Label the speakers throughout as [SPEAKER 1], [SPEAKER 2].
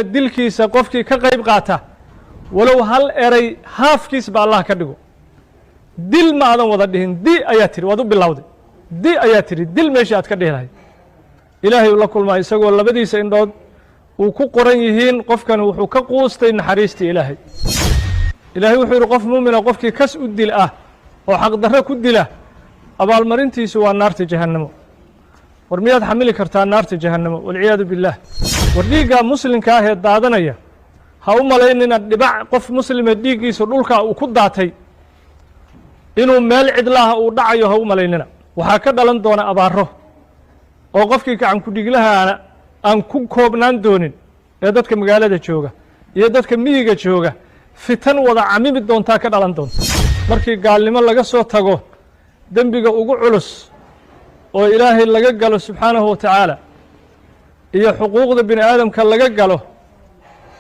[SPEAKER 1] dilkiisa qofkii ka qayb qaata walow hal eray haafkiis ba Allah ka dhigo dil ma aadan wada dhihin di ayaa tiri waad u bilowday di ayaa tiri dil meesha aad ka dhihilahay ilaahay la kulmaa isagoo labadiisa indhood uu ku qoran yihiin qofkan wuxuu ka quustay naxariistii ilaahay ilaahay wuxuu yidhi qof muumina qofkii kas u dil ah oo xaq darro ku dila abaalmarintiisu waa naarta jahannamo war miyaad xamili kartaa naarta jahannamo walciyaadu billaah war dhiigga muslimka ah ee daadanaya ha u malaynina dhibac qof muslime dhiiggiisu dhulka uu ku daatay inuu meel cidlaha uu dhacayo ha u malaynina waxaa ka dhalan doona abaaro oo qofkii gacan ku dhiglahaana aan ku koobnaan doonin ee dadka magaalada jooga iyo dadka miyiga jooga fitan wada camimi doontaa ka dhalan doonta markii gaalnimo laga soo tago dembiga ugu culus oo ilaahay laga galo subxaanahu wa tacaala iyo xuquuqda bini aadamka laga galo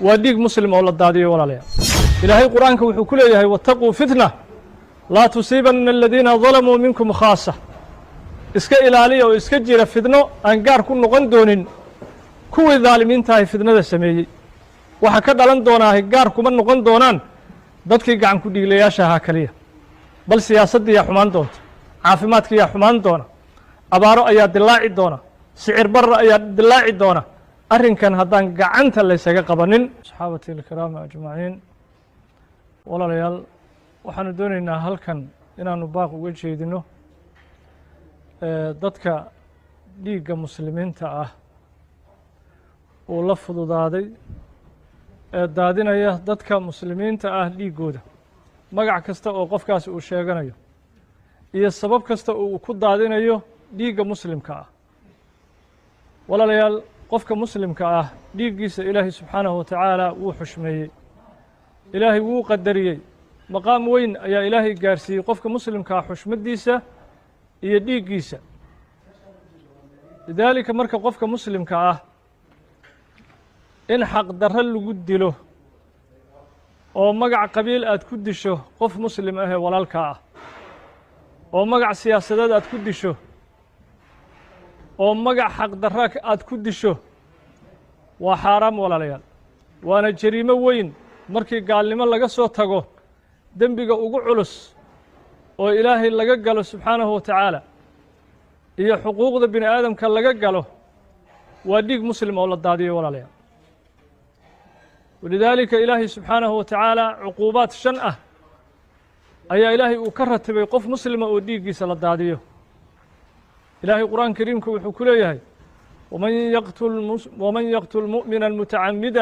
[SPEAKER 1] waa dhiig muslim oo la daadiyo walaalayaal ilaahay qur'aanka wuxuu ku leeyahay wattaquu fitna laa tusiibanna aladiina dalamuu minkum khaasa iska ilaaliya oo iska jira fidno aan gaar ku noqon doonin kuwii daalimiintahay fidnada sameeyey waxa ka dhalan doonaahay gaar kuma noqon doonaan dadkii gacan ku dhiiglayaasha ahaa keliya bal siyaasaddiiyaa xumaan doonta caafimaadkiiyaa xumaan doona abaaro ayaa dilaaci doona sicir barra ayaa dilaaci doona arrinkan haddaan gacanta laysaga qabanin asxaabati alkiraama ajmaciin walaalayaal waxaanu doonaynaa halkan inaanu baaq uga jeedino dadka dhiigga muslimiinta ah uu la fududaaday ee daadinaya dadka muslimiinta ah dhiiggooda magac kasta oo qofkaasi uu sheeganayo iyo sabab kasta oo uu ku daadinayo dhiigga muslimka ah walaalayaal qofka muslimka ah dhiiggiisa ilaahay subxaanahu wa tacaala wuu xushmeeyey ilaahay wuu qadariyey maqaam weyn ayaa ilaahay gaarsiiyey qofka muslimka ah xushmaddiisa iyo dhiiggiisa lidaalika marka qofka muslimka ah in xaq darro lagu dilo oo magac qabiil aad ku disho qof muslim ahee walaalkaa ah oo magac siyaasadeed aad ku disho oo magac xaq darra aad ku disho waa xaaraam walaalayaal waana jariimo weyn markii gaalnimo laga soo tago dembiga ugu culus oo ilaahay laga galo subxaanahu wa tacaala iyo xuquuqda bini aadamka laga galo waa dhiig muslim oo la daadiyo walaalayaal walidaalika ilaahay subxaanahu wa tacaala cuquubaad 5 ah ayaa ilaahay uu ka ratibay qof muslima oo dhiiggiisa la daadiyo ilaahay qur'aan kariimka wuxuu ku leeyahay waman yaqtul mu'mina mutacamida